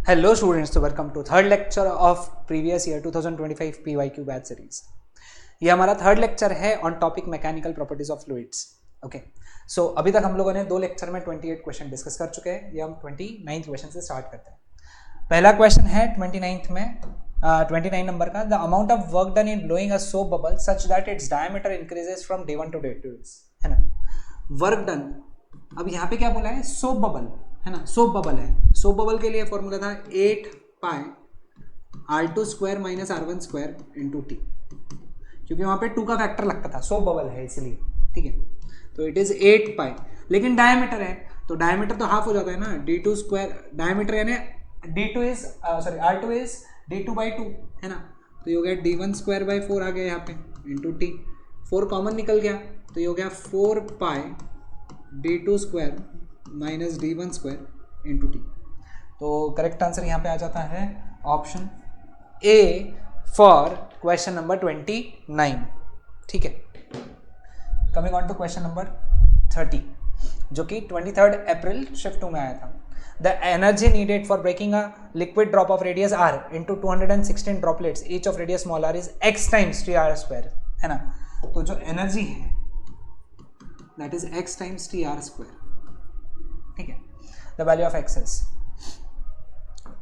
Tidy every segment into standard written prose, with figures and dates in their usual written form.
Hello students, so welcome to third lecture of previous year 2025 PYQ batch series. ये हमारा third lecture है on topic mechanical properties of fluids. Okay, so अभी तक हम लोगों ने दो लेक्चर में 28 क्वेश्चन डिस्कस कर चुके हैं। ये हम 29th क्वेश्चन से स्टार्ट करते हैं। पहला क्वेश्चन है 29th में 29 नंबर का, the amount of work done in blowing a soap bubble such that its diameter increases from day 1 to day 2, है ना। वर्क डन, अब यहाँ पे क्या बोला है, सोप बबल है ना, सोप बबल है। सोप बबल के लिए फॉर्मूला था 8 पाई R2 square minus R1 square into T, क्योंकि वहाँ पे 2 का फैक्टर लगता था, सोप बबल है इसलिए, ठीक है। तो इट इज 8 पाई, लेकिन डायमीटर है तो डायमीटर तो हाफ हो जाता है ना, D2 स्क्वायर डायमीटर यानी D2 is sorry R2 is D2 by 2 है ना। तो ये हो गया D1 स्क्वायर बाई 4 आ गया यहाँ पे इंटू टी, 4 कॉमन निकल गया तो ये हो गया 4 pi D2 square minus D1 square into T. तो करेक्ट आंसर यहाँ पे आ जाता है option A for question number 29, ठीक है। Coming on to question number 30 जो कि 23 अप्रैल शिफ्ट 2 में आया था। The energy needed for breaking a liquid drop of radius r into 216 droplets each of radius small r is x times T R square, है ना। तो जो एनर्जी है that is x times T R square, ठीक है। The value of x is,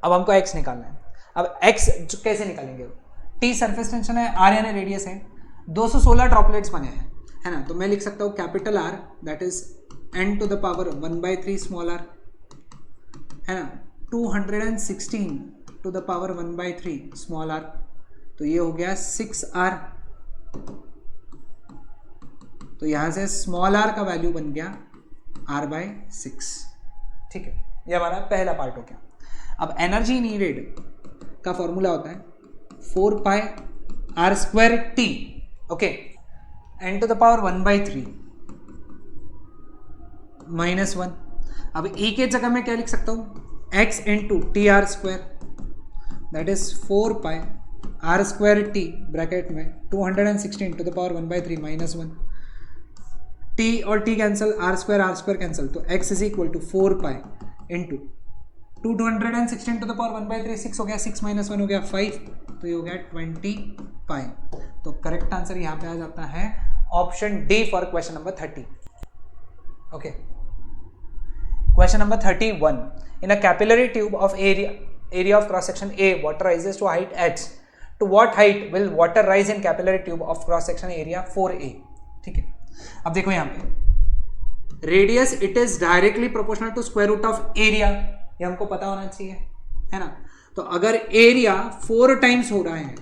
अब हमको x निकालना है। अब x कैसे निकालेंगे, t सरफेस टेंशन है, r यानी रेडियस है, 216 ड्रॉपलेट्स बने हैं, है ना। तो मैं लिख सकता हूँ capital R that is n to the power 1/3 small r, है ना, 216 to the power 1/3 small r, तो ये हो गया 6r। तो यहां से स्मॉल r का वैल्यू बन गया r/6, ठीक है। ये हमारा पहला पार्ट हो गया। अब एनर्जी नीडेड का फॉर्मूला होता है 4 pi r square T, okay, n to the power 1/3 minus 1। अब e के जगह में क्या लिख सकता हूँ, x into T R square that is 4 pi r square T bracket में 216 to the power 1/3 minus 1। t और t cancel, r square cancel, तो x is equal to 4 pi into 216 to the power 1/3 6 हो गया, 6 minus 1 हो गया 5, तो ये हो गया 20 पाई। तो करेक्ट आंसर यहाँ पे आ जाता है option D for question number 30, okay. Question number 31, in a capillary tube of area of cross section A water rises to height h, to what height will water rise in capillary tube of cross section area 4A, ठीक है। अब देखो यहाँ पे radius it is directly proportional to square root of area, ये हमको पता होना चाहिए, है ना। तो अगर एरिया 4 टाइम्स हो रहा है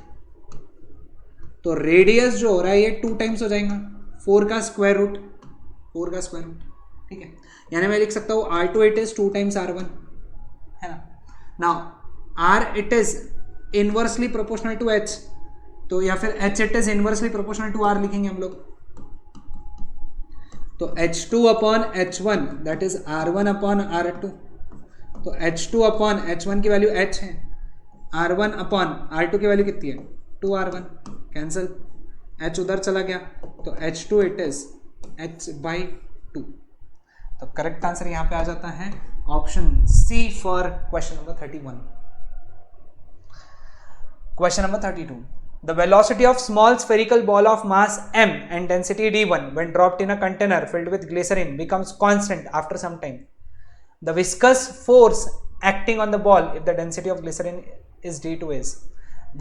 तो रेडियस जो हो रहा है ये 2 टाइम्स हो जाएगा, 4 का स्क्वायर रूट, ठीक है। यानी मैं लिख सकता हूँ R2 it is 2 times R1, है ना। Now R it is inversely proportional to H, तो या फिर H it is inversely proportional to R लिखेंगे हम लोग। तो H2 upon H1 that is R1 upon R2, तो H2 अपॉन H1 की वैल्यू H है, R1 अपॉन R2 की वैल्यू कितनी है 2R1, कैंसिल, H उधर चला गया, तो H2 इट इज H/2। तो करेक्ट आंसर यहाँ पे आ जाता है option C for question number 31। Question number 32, the velocity of small spherical ball of mass m and density d1 when dropped in a container filled with glycerin becomes constant after some time. The viscous force acting on the ball if the density of glycerin is d2 is,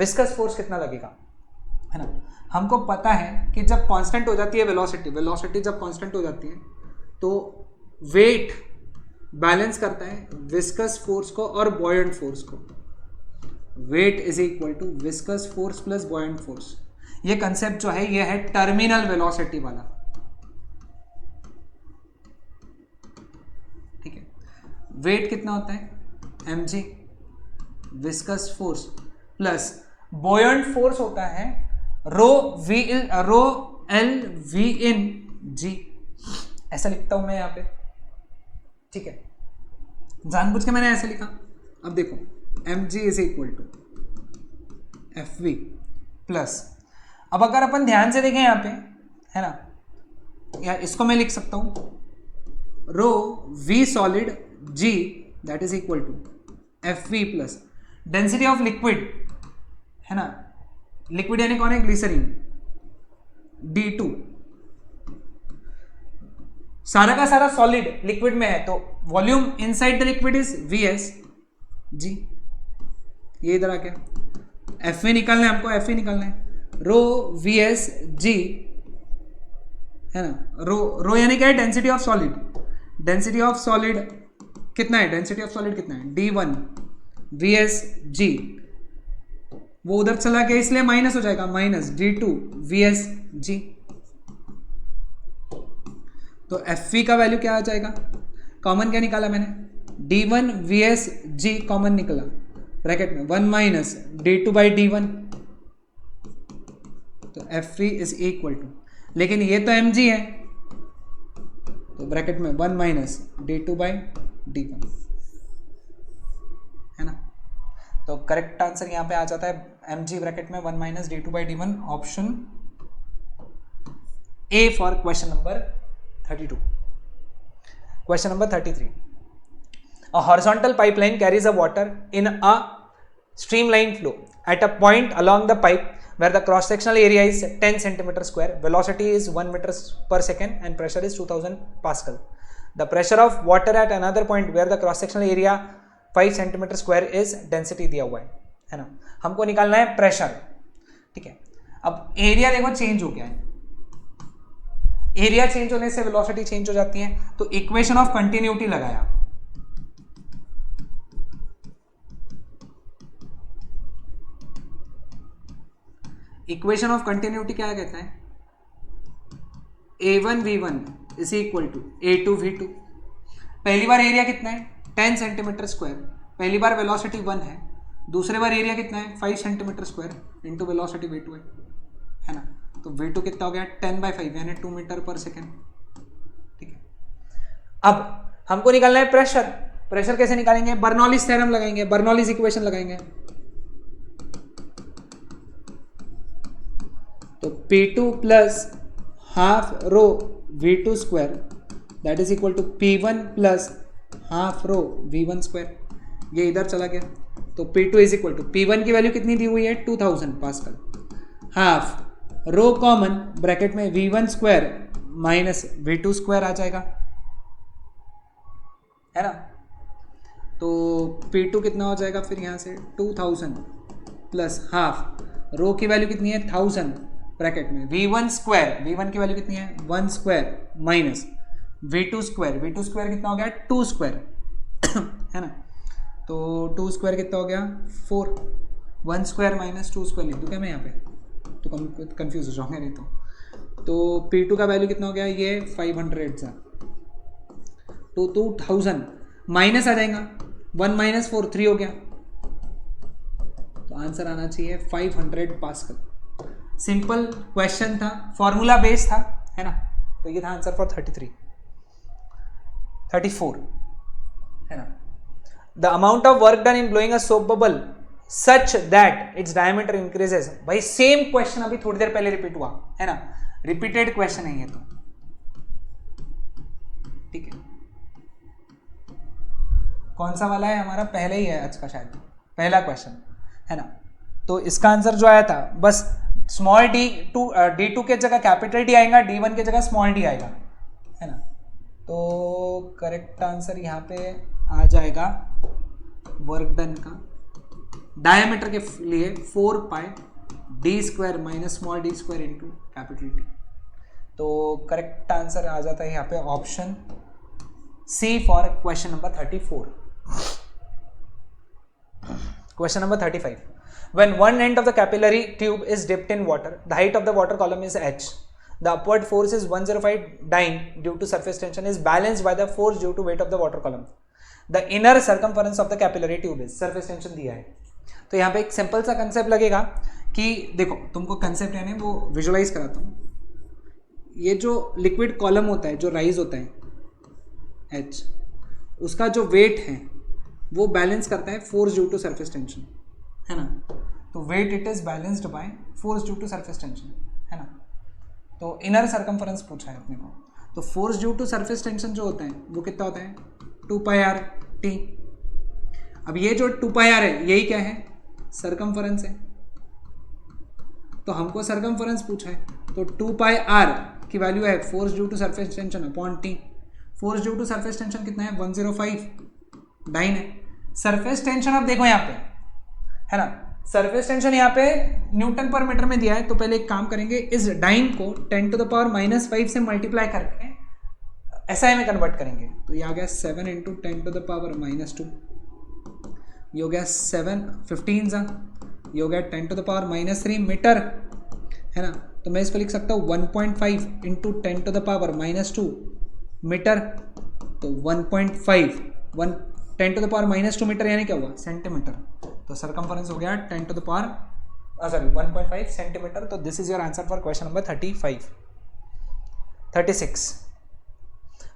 viscous force कितना लगेगा, है ना। हमको पता है कि जब constant हो जाती है वेलोसिटी जब कांस्टेंट हो जाती है तो वेट बैलेंस करता है विस्कस फोर्स को और बॉयंट फोर्स को। Weight is equal to viscous force plus buoyant force. ये कंसेप्ट जो है ये है टर्मिनल वेलोसिटी वाला, ठीक है। वेट कितना होता है mg, viscous force plus buoyant force होता है रो एल वी इन जी, ऐसा लिखता हूं मैं यहाँ पे, ठीक है। जानबूझ के मैंने ऐसे लिखा। अब देखो mg is equal to fv plus, अब अगर अपन ध्यान से देखें यहाँ पे, है ना, या इसको मैं लिख सकता हूं rho v solid g that is equal to Fv plus density of liquid है ना, लिक्विड यानी कौन है, ग्लिसरीन, D2, सारा का सारा सॉलिड लिक्विड में है, तो volume inside the liquid is Vs जी, ये इधर आ गया, Fa निकालना है हमको, Fa निकालना है, रो Vs G है ना, रो यानी क्या है, density of solid, density of solid कितना है, डेंसिटी ऑफ सॉलिड कितना है, D1 Vs G, वो उधर चला गया इसलिए माइनस हो जाएगा, माइनस D2 Vs G, तो Fv का वैल्यू क्या आ जाएगा, कॉमन क्या निकाला मैंने, D1 Vs G कॉमन निकला, ब्रैकेट में 1 माइनस D2 बाई D1, तो Fv इज इक्वल टू, लेकिन ये तो mg है, तो ब्रैकेट में 1 माइनस D2 बाई D1 है ना, तो करेक्ट आंसर यहां पे आ जाता है mg ब्रैकेट में 1 minus D2 by D1, option A for question number 32. Question number 33. A horizontal pipeline carries a water in a streamline flow at a point along the pipe where the cross-sectional area is 10 centimeter square, velocity is 1 meter per second and pressure is 2000 Pascal. The pressure of water at another point where the cross-sectional area 5 centimeter square is density दिया हुआ है ना, हमको निकालना है pressure, ठीक है। अब एरिया देखो चेंज हो गया है, एरिया चेंज होने से वेलोसिटी चेंज हो जाती है, तो इक्वेशन ऑफ कंटिन्यूटी लगाया, इक्वेशन ऑफ कंटिन्यूटी क्या कहता है, A1 V1 is equal to A2 V2, पहली बार एरिया कितना है 10 सेंटीमीटर स्क्वायर, पहली बार वेलोसिटी 1 है, दूसरे बार एरिया कितना है 5 centimetre square into velocity V2 है ना, तो V2 कितना हो गया 10/5 यानी 2 मीटर पर सेकेंड, ठीक है। अब हमको निकालना है प्रेशर, प्रेशर कैसे निकालेंगे, बर्नौलीज थ्योरम लगाएंगे, बर्नौलीज इक्वेशन लगाएंगे, तो P2 plus half rho V2 square that is equal to P1 plus half rho V1 square, ये इधर चला गया, तो P2 is equal to P1 की वैल्यू कितनी दी हुई है 2000 pascal, half rho common bracket में V1 square minus V2 square आ जाएगा, है ना, तो P2 कितना हो जाएगा फिर यहाँ से 2000 प्लस हाफ रो की वैल्यू कितनी है 1000 ब्रैकेट में V1 स्क्वायर, V1 की वैल्यू कितनी है 1 square minus V2 square, V2 square कितना हो गया 2 स्क्वायर है ना, तो 2 स्क्वायर कितना हो गया 4, 1 स्क्वायर माइनस 2 स्क्वायर लिख दूँ क्या मैं यहाँ पे, तो कंफ्यूज हो जाऊंगा नहीं तो P2 का वैल्यू कितना हो गया ये 500 सा, तो 2000 माइनस आ जाएगा 1 माइनस 4 3 हो गया, तो आंसर आना चाहिए 500 पास्कल। सिंपल क्वेश्चन था, फॉर्मूला बेस था, है ना, तो ये था आंसर फॉर 34 है ना। The amount of work done in blowing a soap bubble such that its diameter increases, भाई सेम क्वेश्चन अभी थोड़ी देर पहले रिपीट हुआ है ना, रिपीटेड क्वेश्चन है ये तो, ठीक है। कौन सा वाला है हमारा, पहले ही है आज का शायद, पहला क्वेश्चन है ना, तो इसका आंसर जो आया था बस स्मॉल D2 के जगह कैपिटल D आएगा, D1 के जगह स्मॉल d आएगा, है ना, तो करेक्ट आंसर यहाँ पे आ जाएगा वर्क डन का डायमीटर के लिए 4 pi d square minus small d square into capital T, तो करेक्ट आंसर आ जाता है यहाँ पे option C for question number 34। Question number 35. When one end of the capillary tube is dipped in water, the height of the water column is h. The upward force is 105 dyne due to surface tension is balanced by the force due to weight of the water column. The inner circumference of the capillary tube is surface tension दिया है, तो यहाँ पे एक simple सा concept लगेगा कि देखो तुमको कंसेप्ट यानी वो विजुलाइज कराता हूँ, ये जो लिक्विड कॉलम होता है जो राइज होता है h, उसका जो वेट है वो बैलेंस करता है force due to surface tension, है ना, तो weight it is balanced by force due to surface tension, है ना, तो इनर सर्कमफरेंस पूछा है अपने को, तो force due to surface tension जो होता है वो कितना होता है 2 पाई r t। अब ये जो 2 पाई आर है यही क्या है, सरकमफरेंस है, तो हमको सरकमफरेंस पूछा है, तो 2 पाई आर की वैल्यू है force due to surface tension upon T. Force due to surface tension कितना है, 105 डाइन है। सरफेस टेंशन आप देखो यहाँ पे है ना, सरफेस टेंशन यहाँ पे न्यूटन पर मीटर में दिया है, तो पहले एक काम करेंगे, इस डाइन को 10 टू द पावर -5 से मल्टीप्लाई करके SI में कन्वर्ट करेंगे, तो ये आ गया 7 इंटू 10 टू द पावर -2, ये हो गया 7 15 सा, ये हो गया 10 टू द पावर -3 मीटर है ना। तो मैं इसको लिख सकता हूँ 1.5 into 10 to the power -2 metre, तो 1.5 10 टू द पावर -2 मीटर यानी क्या हुआ, सेंटीमीटर, तो सरकमफरेंस हो गया 10 टू द पावर 1.5 सेंटीमीटर। तो this is your answer for question number 36।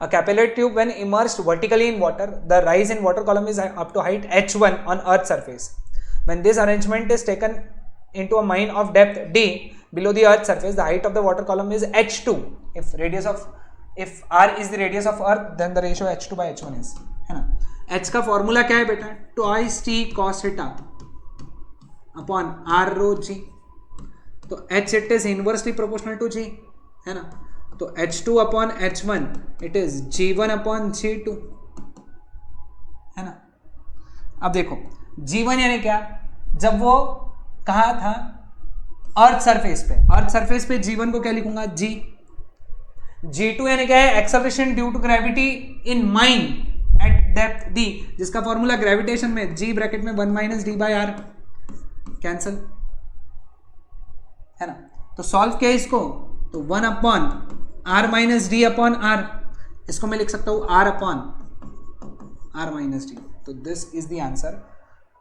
A capillary tube when immersed vertically in water, the rise in water column is up to height h1 on Earth's surface. When this arrangement is taken into a mine of depth d below the Earth's surface, the height of the water column is h2. If r is the radius of Earth, then the ratio h2 by h1 is, है ना। h का formula क्या है बेटा, twice t cos theta upon r rho g, तो h it is inversely proportional to g, है ना, तो h2 upon h1 it is g1 upon g2, है ना। अब देखो g1 यानी क्या, जब वो कहा था अर्थ सरफेस पे g1 को क्या लिखूंगा g। g2 यानी क्या है, acceleration due to gravity in mine at depth d, जिसका फॉर्मूला ग्रेविटेशन में g ब्रैकेट में 1 - d बाय r, कैंसल, है ना। तो सॉल्व किया इसको, तो 1 upon r minus D upon r, इसको मैं लिख सकता हूं r upon r minus D, तो दिस इज द आंसर।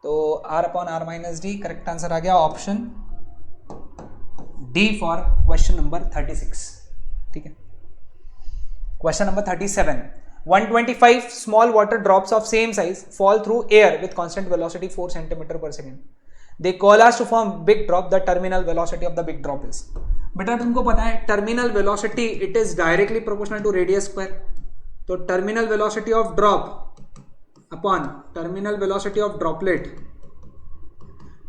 तो r upon r minus D correct answer आ गया option D for question number 36। ठीक है, question number 37, 125 small water drops of same size fall through air with constant velocity 4 centimetre पर second, they coalesce to form big drop, the terminal velocity of the big drop is. बेटा तुमको पता है terminal velocity it is directly proportional to radius square, तो terminal velocity of drop upon terminal velocity of droplet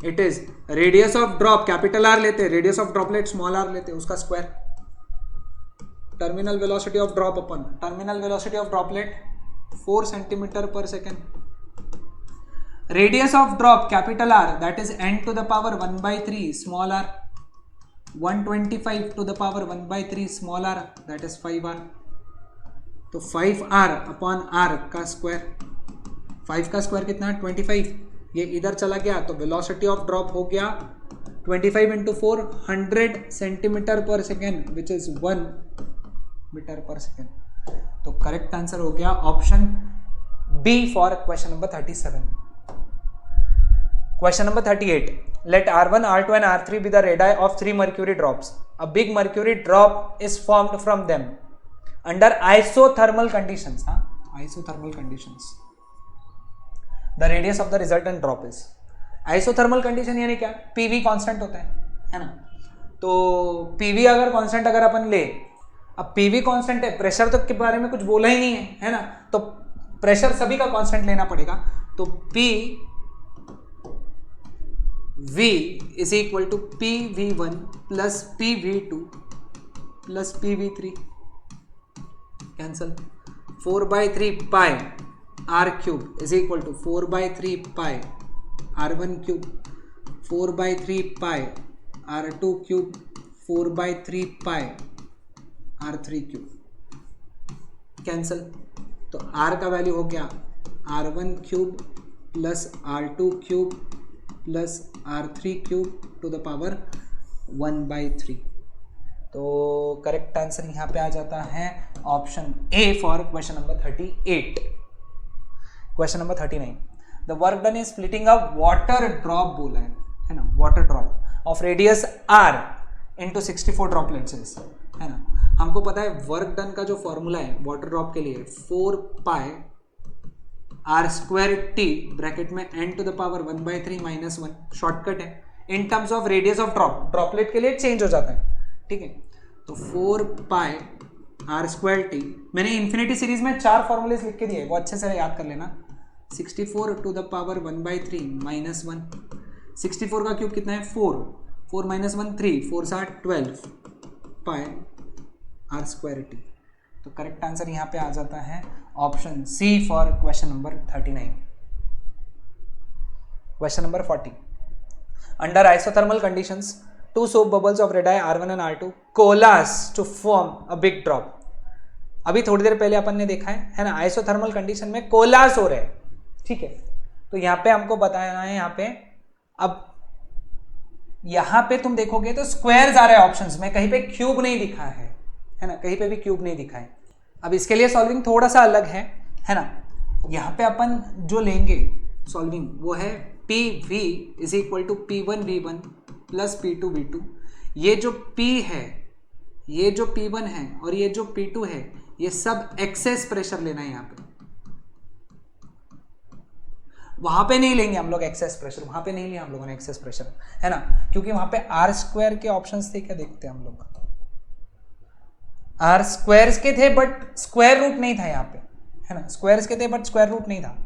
it is radius of drop capital R लेते, radius of droplet small R लेते, उसका square, terminal velocity of drop upon terminal velocity of droplet 4 centimetre पर second, radius of drop capital R that is n to the power 1/3 small R, 125 to the power 1/3 small R that is 5r, तो 5r upon r का square, 5 का square कितना है 25, ये इधर चला गया, तो वेलोसिटी ऑफ ड्रॉप हो गया 25 इंटू 4 100 सेंटीमीटर पर सेकेंड विच इज 1 मीटर पर सेकेंड, तो करेक्ट आंसर हो गया option B for question number 37। Question number 38. Let R1, R2 and R3 be the radii of 3 mercury drops. A big mercury drop is formed from them under isothermal conditions. Isothermal conditions. The radius of the resultant drop is. Isothermal condition यानी क्या? PV constant होता है ना? तो PV अगर constant अगर अपन ले, अब PV constant है, प्रेशर तो के बारे में कुछ बोला ही नहीं है ना? तो प्रेशर सभी का constant लेना पड़ेगा, तो P V is equal to PV1 plus PV2 plus PV3, cancel, 4/3 pi r cube is equal to 4/3 pi r1 cube, 4/3 pi r2 cube, 4/3 pi r3 cube, cancel, तो r का वैल्यू हो गया r1 cube plus r2 cube plus r3 cube two the power 1/3, तो correct answer यहाँ पे आ जाता है option A for question number 38। Question number 39, the work done is splitting a water drop बोला है ना, water drop of radius r into 64 droplets है ना। हमको पता है वर्क डन का जो फॉर्मूला है वाटर ड्रॉप के लिए 4 pi R square T bracket में n to the power 1/3 - 1, shortcut है, in terms of radius of drop, droplet के लिए चेंज हो जाता है, ठीक है। तो 4 पाई आर स्क्वायर टी, मैंने इन्फिनिटी सीरीज में 4 फॉर्मूलेस लिख के दिए, वो अच्छे से याद कर लेना। 64 टू द पावर 1/3 माइनस 1। 64 का क्यूब कितना है 4, 4 माइनस 1 3, 4 से 12 पाई आर स्क्वायर टी। तो करेक्ट आंसर यहाँ पे आ जाता है option C for question number 39। Question number 40, under isothermal conditions two soap bubbles of radii R1 and R2 coalesce to form a big drop। अभी थोड़ी देर पहले अपन ने देखा है ना, आइसोथर्मल कंडीशन में कोलास हो रहे हैं, ठीक है। तो यहाँ पे हमको बताना है, यहाँ पे अब यहाँ पे तुम देखोगे तो स्क्वायर्स आ रहे हैं ऑप्शंस में, कहीं पे क्यूब नहीं दिखा है ना, कहीं पे भी क्यूब नहीं दिखा है। अब इसके लिए सॉल्विंग थोड़ा सा अलग है ना। यहाँ पे अपन जो लेंगे सॉल्विंग वो है P V is equal to P1 V1 plus P2 V2। ये जो P है, ये जो P1 है और ये जो P2 है, ये सब एक्सेस प्रेशर लेना है यहाँ पे। वहां पे नहीं लेंगे हम लोग एक्सेस प्रेशर, वहां पे नहीं लिया हम लोगों ने एक्सेस प्रेशर, है ना, क्योंकि वहां पे आर स्क्वायर के ऑप्शंस थे। क्या देखते हैं हम लोग, आर स्क्वायर्स के थे बट स्क्वायर रूट नहीं था यहाँ पे, है ना, स्क्वायर्स के थे बट स्क्वायर रूट नहीं था।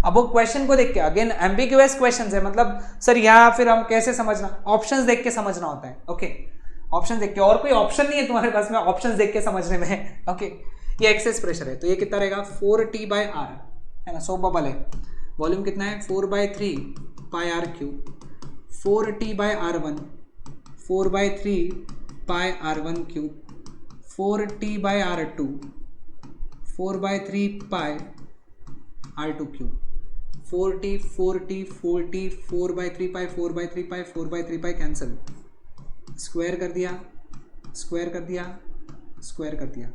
अब वो क्वेश्चन को देख के, अगेन एम्बिग्यूअस क्वेश्चंस है, मतलब सर यहाँ फिर हम कैसे समझना, ऑप्शंस देख के समझना होता है। ओके, ऑप्शन देख के, और कोई ऑप्शन नहीं है तुम्हारे पास में ऑप्शंस देख के समझने में। ओके, ये एक्सेस प्रेशर है तो ये कितना रहेगा 4T/R, है ना, सोप बबल है, वॉल्यूम कितना है 4/3 pi R cube, 4T/R1 4/3 pi R1 cube, 4T/R2 4/3 pi R2 cube, 4T 4T 4T 4/3 pi 4/3 pi 4/3 pi cancel, square कर दिया, स्क्वायर कर दिया, स्क्वायर कर दिया।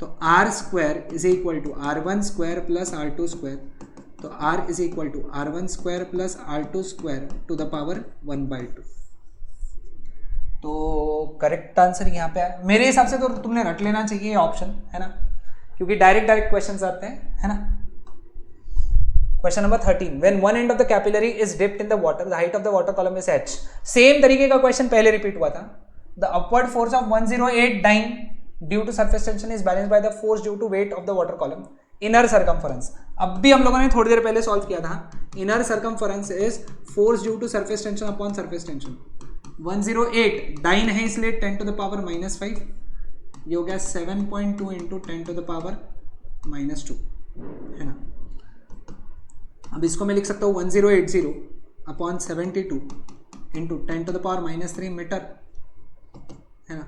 तो R square is equal to R1 square plus R2 square, तो R is equal to R1 square plus R2 square to the power 1/2। तो correct answer यहाँ पे है मेरे हिसाब से। तो तुमने रट लेना चाहिए ऑप्शन, है ना, क्योंकि डायरेक्ट क्वेश्चन आते हैं, है ना। Question number 13, when one end of the capillary is dipped in the water, the height of the water column is h। Same तरीके का क्वेश्चन पहले रिपीट हुआ था। The upward force of 108 dyne due to surface tension is balanced by the force due to weight of the water column, inner circumference। अब भी हम लोगों ने थोड़ी देर पहले सॉल्व किया था। inner circumference is force due to surface tension upon surface tension। 108 dine है इसलिए 10 to the power -5, ये हो गया 7.2 into 10 to the power -2, है ना। अब इसको मैं लिख सकता हूँ 1080 upon 72 into 10 to the power -3 metre, है ना।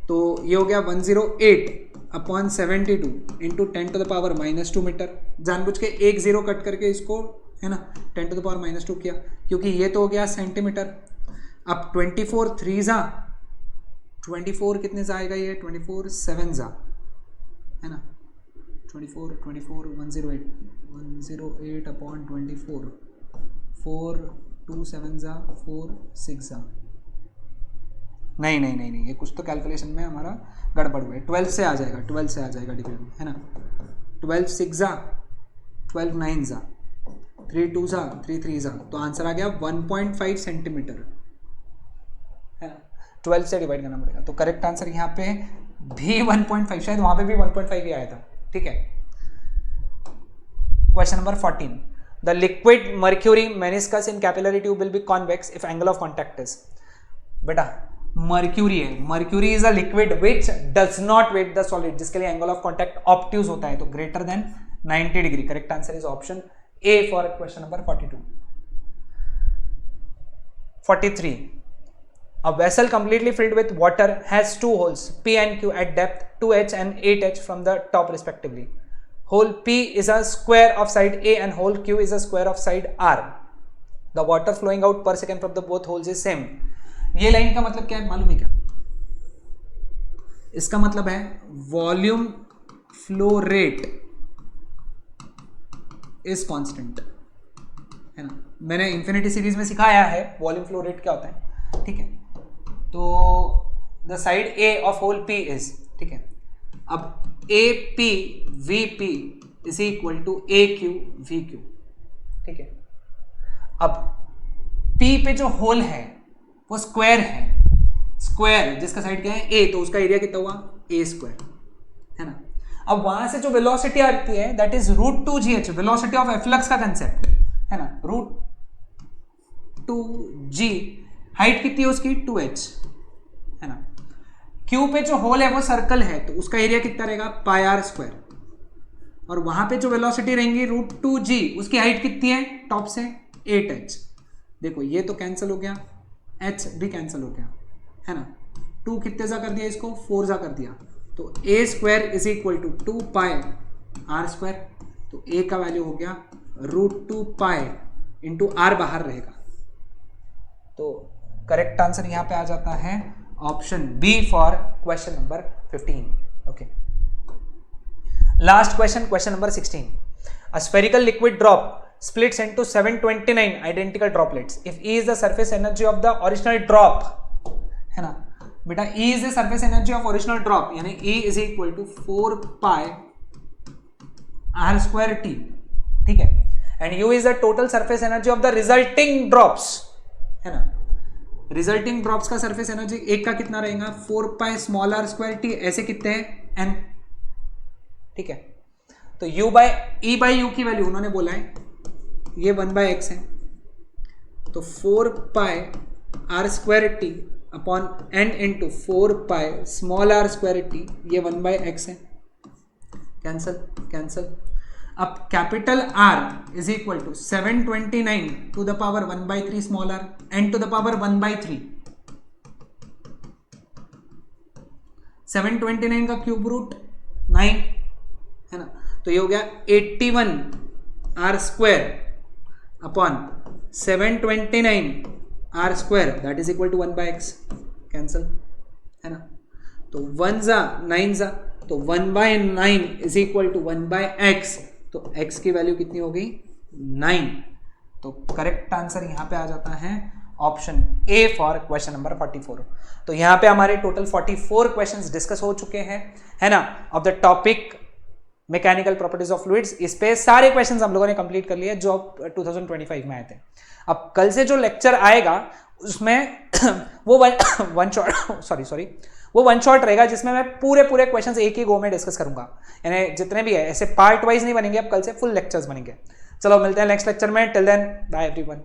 तो ये हो गया 108 upon 72 into 10 to the power -2 metre. जानबूझ के एक जीरो कट करके इसको, है ना, 10 to the power -2 किया, क्योंकि ये तो हो गया सेंटीमीटर। अब 24 3 जा 24 कितने से आएगा, ये 24 7 जा, है ना, 24 108 अपॉन 24, 4 2 7 जा 4 6 जा, नहीं, ये कुछ तो कैलकुलेशन में हमारा गड़बड़ हुआ है। 12 से आ जाएगा, 12 से आ जाएगा डिग्री में, है ना। 12 6 जा 12 9 जा 3 2 जा 3 3 जा, तो आंसर आ गया 1.5 सेंटीमीटर, है ना। 12 से डिवाइड करना पड़ेगा, तो करेक्ट आंसर यहाँ पे भी 1.5, शायद वहां पे भी 1.5 ही आया था, ठीक है। Question number 14, the liquid mercury meniscus in capillary tube will be convex if angle of contact is. बेटा मर्क्यूरी है, mercury is a liquid which does not wet the solid, जिसके लिए एंगल ऑफ कॉन्टैक्ट ऑब्ट्यूज होता है, तो greater than 90 degree. Correct answer is option A for question number 42। 43, a vessel completely filled with water has two holes P and Q at depth 2h and 8h from the top respectively. Hole P is a square of side A and hole Q is a square of side R. The water flowing out per second from the both holes is same. ये line का मतलब क्या है मालूम है क्या? इसका मतलब है volume flow rate is constant, है ना। मैंने इंफिनिटी सीरीज में सिखाया है वॉल्यूम फ्लो रेट क्या होता है, ठीक है। तो the side A of hole P is, ठीक है। अब A P V P is equal to A Q V Q, ठीक है। अब पी पे जो होल है वो स्क्वायर है, स्क्वायर जिसका साइड क्या है ए, तो उसका एरिया कितना हुआ ए स्क्वायर, है ना। अब वहां से जो वेलोसिटी आती है that is √2gh, velocity of efflux का कंसेप्ट है ना, √2g, हाइट कितनी है उसकी 2h है ना। क्यू पे जो होल है वो सर्कल है तो उसका एरिया कितना रहेगा πr², और वहां पे जो वेलोसिटी रहेंगी √2g, उसकी हाइट कितनी है टॉप से 8h। देखो ये तो कैंसिल हो गया, h भी कैंसिल हो गया है ना, 2 कितने जा कर दिया इसको 4 जा कर दिया, तो a² is equal to 2πr², तो a का वैल्यू हो गया √2π इंटू r बाहर रहेगा, तो करेक्ट आंसर यहां पे आ जाता है option B for question number 15। Okay, last question, question number 16। A spherical liquid drop splits into 729 identical droplets if E is the surface energy of the original drop, है ना बेटा, E is the surface energy of original drop, यानी E is equal to 4πr²T, ठीक है, and U is the total surface energy of the resulting drops, है ना। Resulting drops का surface energy एक का कितना रहेगा 4πr²T, ऐसे कितने हैं n, ठीक है। तो E बाई यू की वैल्यू उन्होंने बोला है ये 1/x है, तो 4πr²T upon n into 4πr²T, ये 1/x है, कैंसल कैंसल। अब capital R is equal to 729 to the power 1/3 small r, n to the power 1/3, 729 का क्यूब रूट 9 है ना, तो ये हो गया 81r² upon 729r² that is equal to 1/x, cancel है ना, तो 1 जा 9 जा, तो 1/9 इज इक्वल टू 1/x, तो x की वैल्यू कितनी हो गई 9, तो करेक्ट आंसर यहां पे आ जाता है option A for question number 44। तो यहां पे हमारे टोटल 44 क्वेश्चंस डिस्कस हो चुके हैं है ना, of the topic mechanical properties of fluids. इस पे सारे क्वेश्चंस हम लोगों ने कंप्लीट कर लिए जो 2025 में आए थे। अब कल से जो लेक्चर आएगा उसमें वो वन शॉट रहेगा जिसमें मैं पूरे क्वेश्चंस एक ही गो में डिस्कस करूंगा, यानी जितने भी है ऐसे पार्ट वाइज नहीं बनेंगे, अब कल से फुल लेक्चर्स बनेंगे। चलो मिलते हैं नेक्स्ट लेक्चर में, टिल देन बाय एवरीवन।